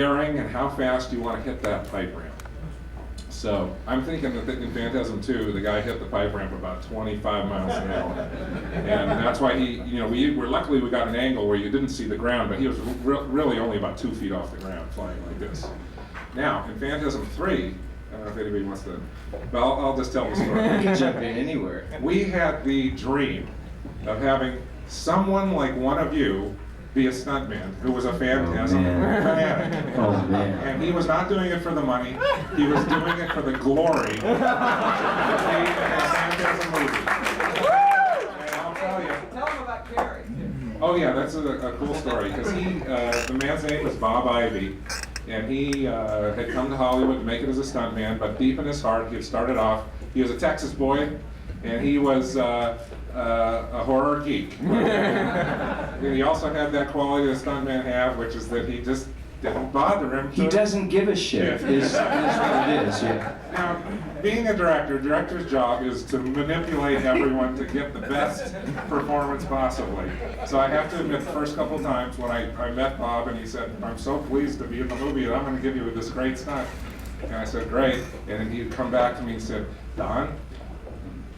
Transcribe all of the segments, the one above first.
bearing and how fast you want to hit that pipe ramp. So I'm thinking that in Phantasm 2, the guy hit the pipe ramp about 25 miles an hour. And that's why he, luckily we got an angle where you didn't see the ground, but he was really only about 2 feet off the ground flying like this. Now, in Phantasm 3, I don't know if anybody wants to, but I'll just tell the story. You can jump in anywhere. We had the dream of having someone like one of you be a stuntman who was a Phantasm fanatic. Oh, man. And he was not doing it for the money, he was doing it for the glory of being in a Phantasm movie. And I'll tell you. Tell him about Carrie. Oh yeah, that's a cool story, because the man's name was Bob Ivey, and he had come to Hollywood to make it as a stuntman, but deep in his heart, he had started off, he was a Texas boy, and he was a horror geek. And he also had that quality that stuntmen have, which is that he just didn't bother him. He doesn't give a shit, is what it is, yeah. Now, being a director's job is to manipulate everyone to get the best performance possibly. So I have to admit, the first couple of times when I met Bob and he said, I'm so pleased to be in the movie and I'm going to give you this great stunt. And I said, great. And then he'd come back to me and said, Don,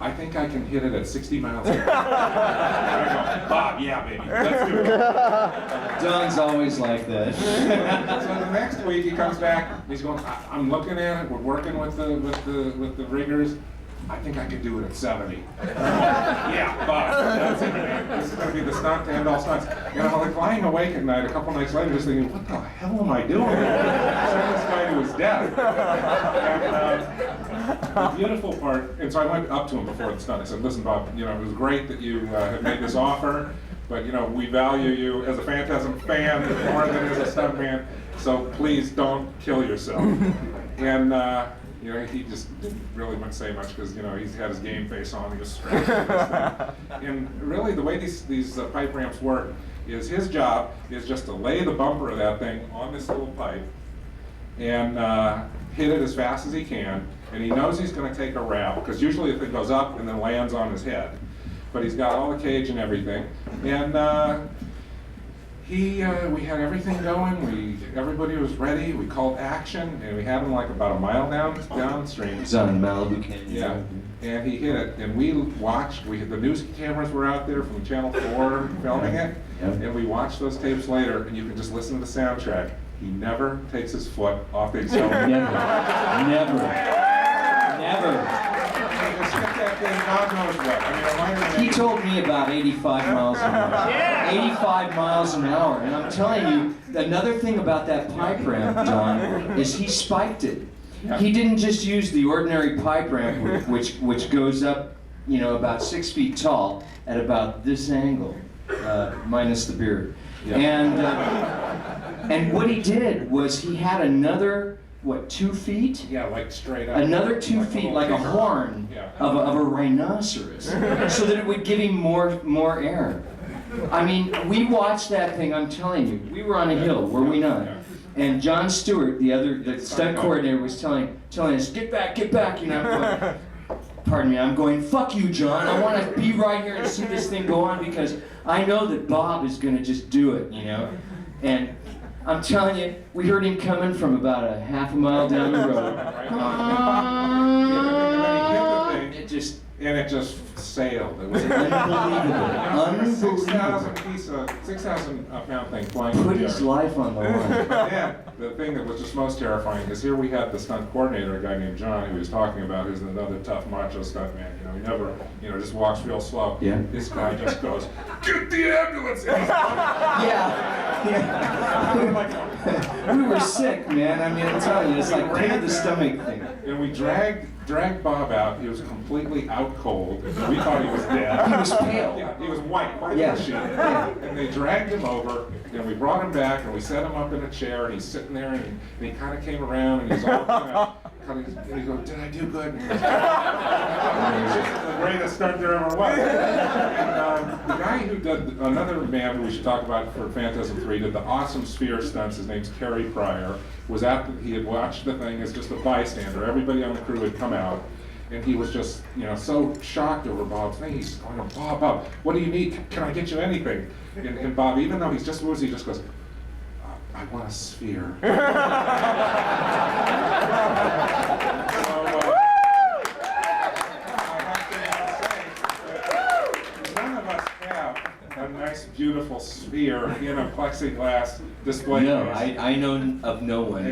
I think I can hit it at 60 miles an hour. I go, Bob, yeah, baby, let's do it. Don's always like that. So the next week he comes back, and he's going, I'm looking at it, we're working with the riggers. I think I could do it at 70. Yeah, Bob, that's it, man. This is going to be the stunt to end all stunts. And I'm like lying awake at night a couple nights later just thinking, what the hell am I doing? Send this guy to his death. And the beautiful part, and so I went up to him before the stunt. I said, listen, Bob, it was great that you have made this offer, but we value you as a Phantasm fan more than as a stuntman, so please don't kill yourself. And he just didn't really want to say much because he's had his game face on. He was stressed. And really, the way these pipe ramps work is his job is just to lay the bumper of that thing on this little pipe and hit it as fast as he can. And he knows he's going to take a wrap because usually the thing goes up and then lands on his head. But he's got all the cage and everything. And we had everything going. Everybody was ready. We called action, and we had him like about a mile downstream. He's on Malibu Canyon. Yeah, and he hit it, and we watched. The news cameras were out there from Channel 4 filming it, and we watched those tapes later, and you can just listen to the soundtrack. He never takes his foot off the accelerator. Never. God knows what. He told me about 85 miles an hour. 85 miles an hour. And I'm telling you, another thing about that pipe ramp, Don, is he spiked it. He didn't just use the ordinary pipe ramp, which goes up, about 6 feet tall at about this angle, minus the beard. Yeah. And what he did was he had another, 2 feet? Yeah, like straight up. Another 2 feet, like a horn of a rhinoceros, so that it would give him more air. I mean, we watched that thing, I'm telling you. We were on a hill, were we not? And John Stewart, the stunt coordinator, was telling us, get back, I'm going, pardon me, I'm going, fuck you, John. I want to be right here and see this thing go on because I know that Bob is going to just do it, And I'm telling you, we heard him coming from about a half a mile down the road. It just sailed. It was unbelievable. 6,000 pound thing flying. Put his life on the line. But then, the thing that was just most terrifying is here we had the stunt coordinator, a guy named John, who he was talking about, who's another tough macho stuntman. He never, just walks real slow. Yeah. This guy just goes, get the ambulance! We were sick, man. I mean, I'm telling you, it's like pit of the stomach thing. And we dragged Bob out. He was completely out cold. We thought he was dead. He was pale. Yeah, he was white Yeah. as shit. And they dragged him over, and we brought him back, and we set him up in a chair, and he's sitting there, and he kind of came around, and he's all and he goes, did I do good? This is the greatest stunt there ever was. And the guy who did, another man who we should talk about for Phantasm 3, did the awesome sphere stunts. His name's Kerry Pryor. He had watched the thing as just a bystander. Everybody on the crew had come out, and he was just, so shocked over Bob's thing. He's going, Bob, what do you need? Can I get you anything? And Bob, even though he's just woozy, he just goes, I want a sphere. A nice, beautiful sphere in a plexiglass display No, case. I know of no one.